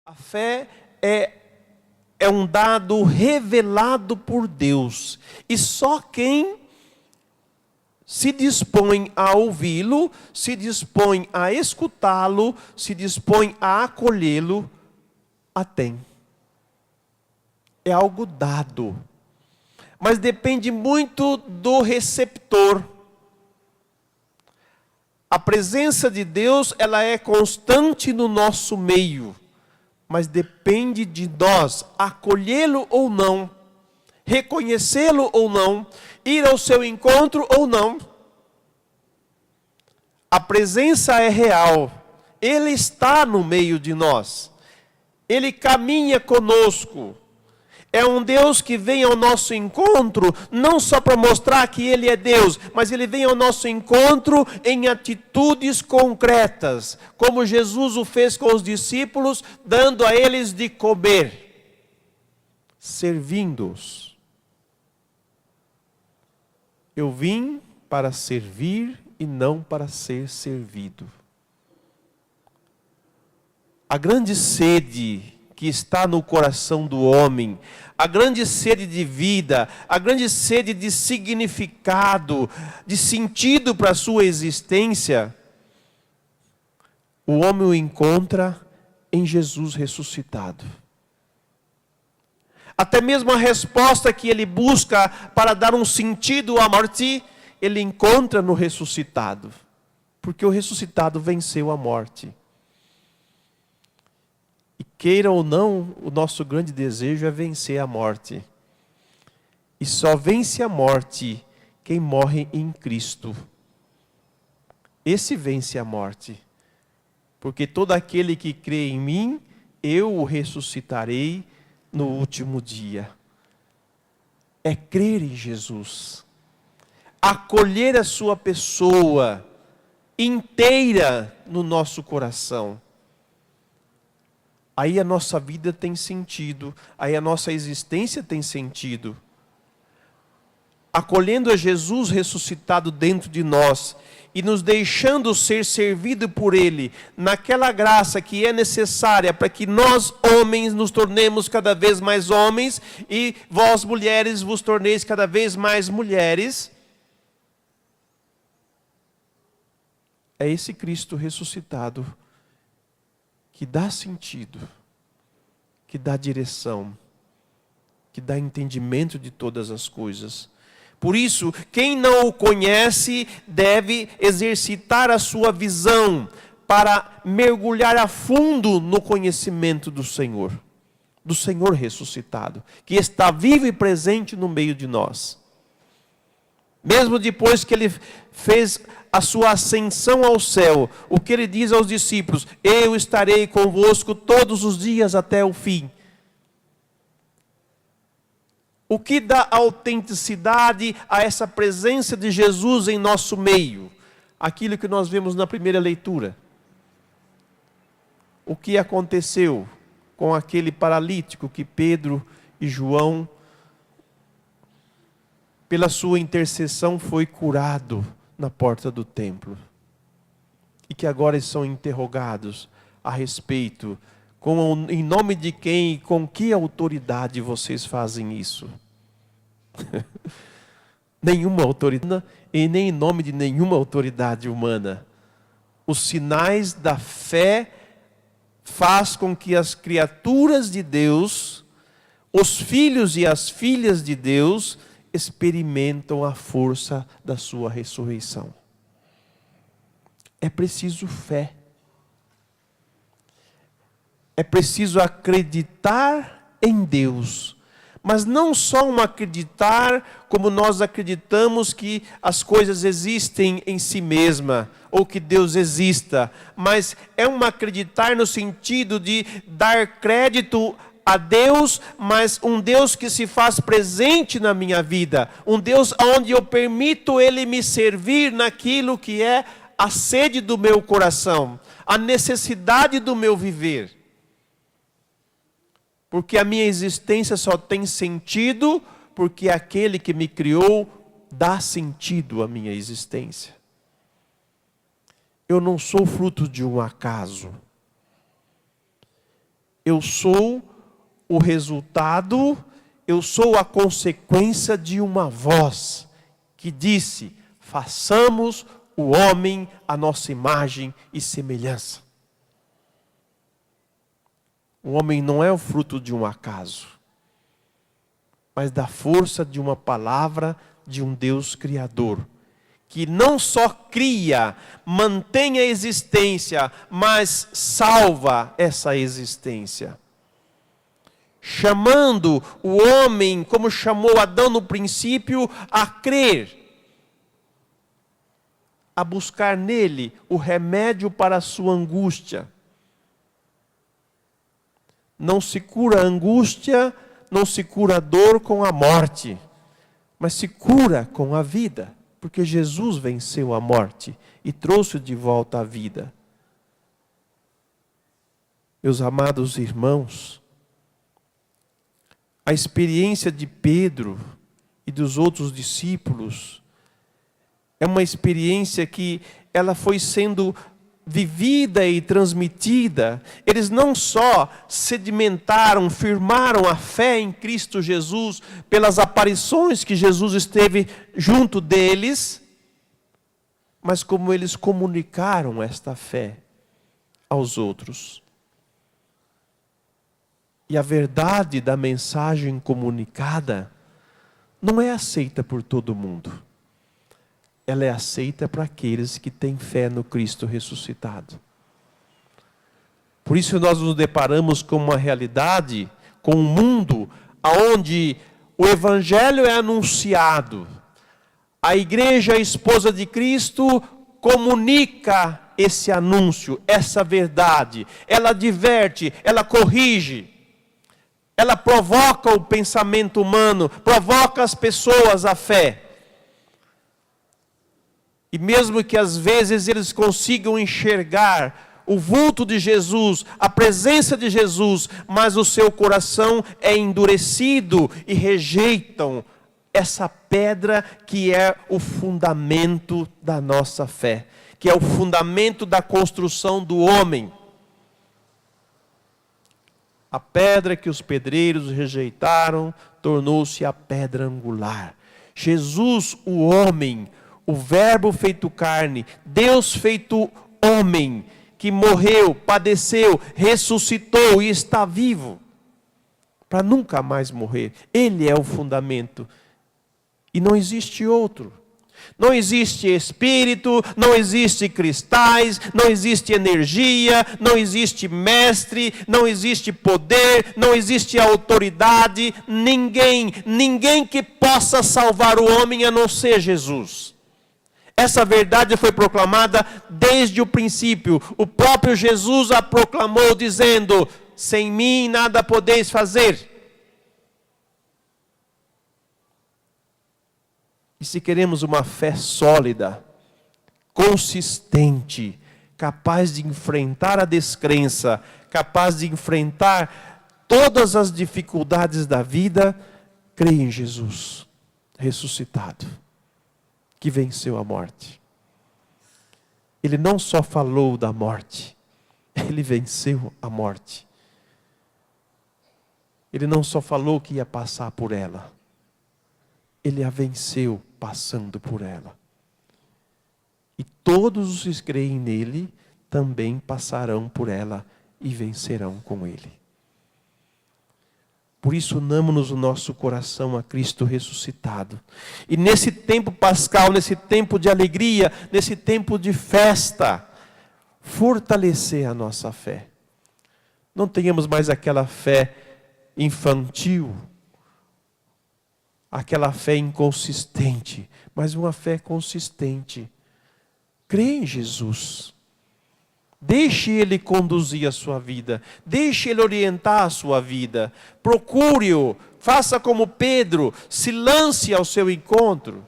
A fé é um dado revelado por Deus. E só quem se dispõe a ouvi-lo, se dispõe a escutá-lo, se dispõe a acolhê-lo, a tem. É algo dado. Mas depende muito do receptor. A presença de Deus, ela é constante no nosso meio. Mas depende de nós acolhê-lo ou não, reconhecê-lo ou não, ir ao seu encontro ou não. A presença é real, Ele está no meio de nós, Ele caminha conosco. É um Deus que vem ao nosso encontro, não só para mostrar que Ele é Deus, mas Ele vem ao nosso encontro em atitudes concretas, como Jesus o fez com os discípulos, dando a eles de comer, servindo-os. Eu vim para servir e não para ser servido. A grande sede que está no coração do homem, a grande sede de vida, a grande sede de significado, de sentido para a sua existência, o homem o encontra em Jesus ressuscitado. Até mesmo a resposta que ele busca para dar um sentido à morte, ele encontra no ressuscitado, porque o ressuscitado venceu a morte. E queira ou não, o nosso grande desejo é vencer a morte. E só vence a morte quem morre em Cristo. Esse vence a morte. Porque todo aquele que crê em mim, eu o ressuscitarei no último dia. É crer em Jesus. Acolher a sua pessoa inteira no nosso coração. Aí a nossa vida tem sentido, aí a nossa existência tem sentido. Acolhendo a Jesus ressuscitado dentro de nós e nos deixando ser servido por Ele, naquela graça que é necessária para que nós, homens, nos tornemos cada vez mais homens e vós, mulheres, vos torneis cada vez mais mulheres. É esse Cristo ressuscitado que dá sentido, que dá direção, que dá entendimento de todas as coisas. Por isso, quem não o conhece deve exercitar a sua visão para mergulhar a fundo no conhecimento do Senhor ressuscitado, que está vivo e presente no meio de nós. Mesmo depois que Ele fez a sua ascensão ao céu, o que Ele diz aos discípulos: eu estarei convosco todos os dias até o fim. O que dá autenticidade a essa presença de Jesus em nosso meio? Aquilo que nós vimos na primeira leitura. O que aconteceu com aquele paralítico que Pedro e João, pela sua intercessão, foi curado na porta do templo. E que agora são interrogados a respeito, em nome de quem e com que autoridade vocês fazem isso? Nenhuma autoridade, e nem em nome de nenhuma autoridade humana. Os sinais da fé faz com que as criaturas de Deus, os filhos e as filhas de Deus, experimentam a força da sua ressurreição. É preciso fé. É preciso acreditar em Deus. Mas não só um acreditar como nós acreditamos que as coisas existem em si mesma, ou que Deus exista, mas é um acreditar no sentido de dar crédito a Deus, mas um Deus que se faz presente na minha vida, um Deus onde eu permito Ele me servir naquilo que é a sede do meu coração, a necessidade do meu viver. Porque a minha existência só tem sentido porque aquele que me criou dá sentido à minha existência. Eu não sou fruto de um acaso. eu sou o resultado, eu sou a consequência de uma voz que disse: façamos o homem à nossa imagem e semelhança. O homem não é o fruto de um acaso, mas da força de uma palavra de um Deus criador, que não só cria, mantém a existência, mas salva essa existência. Chamando o homem, como chamou Adão no princípio, a crer, a buscar nele o remédio para a sua angústia. Não se cura a angústia, não se cura a dor com a morte, mas se cura com a vida, porque Jesus venceu a morte e trouxe de volta a vida. Meus amados irmãos, a experiência de Pedro e dos outros discípulos é uma experiência que ela foi sendo vivida e transmitida. Eles não só sedimentaram, firmaram a fé em Cristo Jesus pelas aparições que Jesus esteve junto deles, mas como eles comunicaram esta fé aos outros. E a verdade da mensagem comunicada não é aceita por todo mundo. Ela é aceita para aqueles que têm fé no Cristo ressuscitado. Por isso nós nos deparamos com uma realidade, com um mundo onde o Evangelho é anunciado. A igreja, a esposa de Cristo, comunica esse anúncio, essa verdade. Ela adverte, ela corrige. Ela provoca o pensamento humano, provoca as pessoas à fé. E mesmo que às vezes eles consigam enxergar o vulto de Jesus, a presença de Jesus, mas o seu coração é endurecido e rejeitam essa pedra que é o fundamento da nossa fé, que é o fundamento da construção do homem. A pedra que os pedreiros rejeitaram tornou-se a pedra angular. Jesus, o homem, o Verbo feito carne, Deus feito homem, que morreu, padeceu, ressuscitou e está vivo, para nunca mais morrer. Ele é o fundamento. E não existe outro. Não existe espírito, não existe cristais, não existe energia, não existe mestre, não existe poder, não existe autoridade, ninguém que possa salvar o homem a não ser Jesus. Essa verdade foi proclamada desde o princípio. O próprio Jesus a proclamou dizendo: sem mim nada podeis fazer. E se queremos uma fé sólida, consistente, capaz de enfrentar a descrença, capaz de enfrentar todas as dificuldades da vida, creia em Jesus ressuscitado, que venceu a morte. Ele não só falou da morte, ele venceu a morte. Ele não só falou que ia passar por ela, ele a venceu passando por ela. E todos os que creem nele também passarão por ela e vencerão com ele. Por isso, unamos-nos o nosso coração a Cristo ressuscitado. E nesse tempo pascal, nesse tempo de alegria, nesse tempo de festa, fortalecer a nossa fé. Não tenhamos mais aquela fé infantil, aquela fé inconsistente, mas uma fé consistente. Crê em Jesus. Deixe Ele conduzir a sua vida. Deixe Ele orientar a sua vida. Procure-o. Faça como Pedro. Se lance ao seu encontro.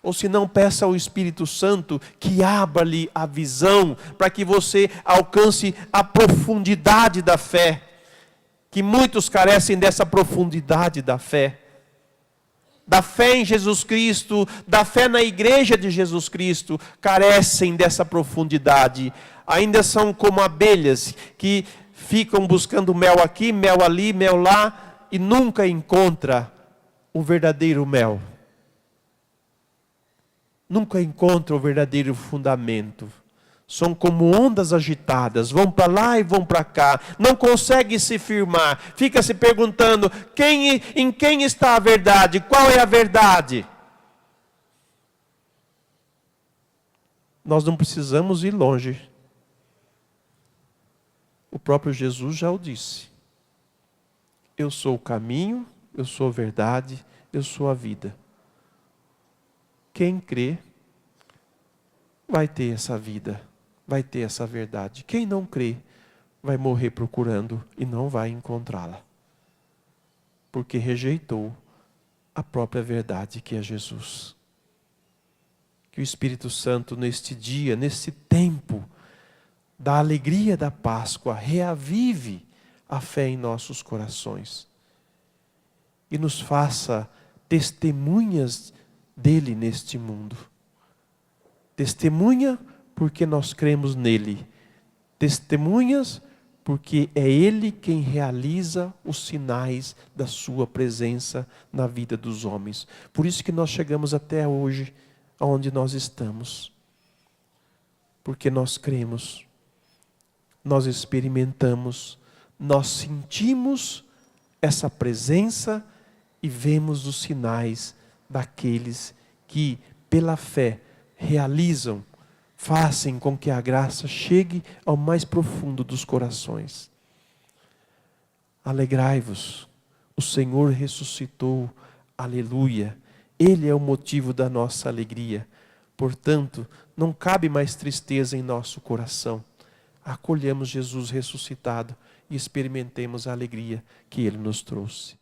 Ou se não, peça ao Espírito Santo que abra-lhe a visão, para que você alcance a profundidade da fé. Que muitos carecem dessa profundidade da fé. Da fé em Jesus Cristo, da fé na igreja de Jesus Cristo, carecem dessa profundidade. Ainda são como abelhas que ficam buscando mel aqui, mel ali, mel lá, e nunca encontra o verdadeiro mel. Nunca encontra o verdadeiro fundamento. São como ondas agitadas, vão para lá e vão para cá, não conseguem se firmar, fica se perguntando em quem está a verdade, qual é a verdade? Nós não precisamos ir longe. O próprio Jesus já o disse. Eu sou o caminho, eu sou a verdade, eu sou a vida. Quem crê vai ter essa vida, vai ter essa verdade. Quem não crê vai morrer procurando e não vai encontrá-la. Porque rejeitou a própria verdade que é Jesus. Que o Espírito Santo neste dia, neste tempo da alegria da Páscoa, reavive a fé em nossos corações. E nos faça testemunhas dele neste mundo. Testemunha porque nós cremos nele. Testemunhas porque é ele quem realiza os sinais da sua presença na vida dos homens. Por isso que nós chegamos até hoje, aonde nós estamos. Porque nós cremos, nós experimentamos, nós sentimos essa presença e vemos os sinais daqueles que, pela fé, realizam, fazem com que a graça chegue ao mais profundo dos corações. Alegrai-vos, o Senhor ressuscitou, aleluia. Ele é o motivo da nossa alegria. Portanto, não cabe mais tristeza em nosso coração. Acolhemos Jesus ressuscitado e experimentemos a alegria que Ele nos trouxe.